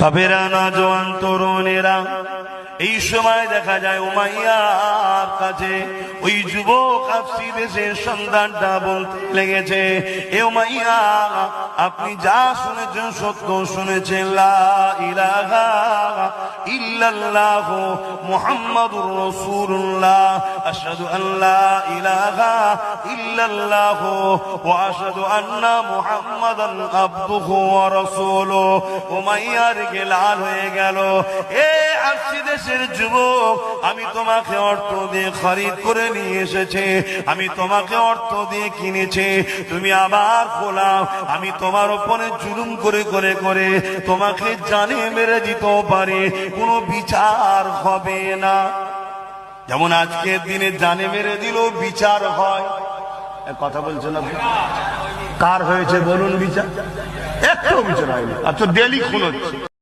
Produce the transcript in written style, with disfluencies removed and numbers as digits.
কাফেরা নওজোয়ান তরুণেরা এই সময় দেখা যায় উমাইয়ার কাছে ওই যুবক আফসি দেশের সন্তানটা বলতে লেগেছে, এ উমাইয়া, আপনি যা শুনেছেন সত্য শুনেছেন, লা ইলাহা ইল্লাল্লাহ মুহাম্মাদুর রাসূলুল্লাহ, আশহাদু আল্লা ইলাহা ইল্লাল্লাহ ওয়া আশহাদু আন্না মুহাম্মাদান আবদুহু ওয়া রাসূলুহু। উমাইয়ার লাল হয়ে গেল, এ আফসি দেশের যুবক, আমি তোমাকে অর্থ দিয়ে খরিদ করে নিয়ে এসেছি, আমি তোমাকে অর্থ দিয়ে কিনেছি, তুমি আবার খোলাও, আমি তোমার উপরে জুলুম করে করে করে তোমাকে জানে মেরে দিতেও পারি, কোনো বিচার হবে না। যেমন আজকের দিনে জানে মেরে দিলেও বিচার হয়। কথা বলছেন আপনি? কার হয়েছে বলুন বিচার? একটু বিচার হয়নি, আচ্ছা ডেলি খুন হচ্ছে।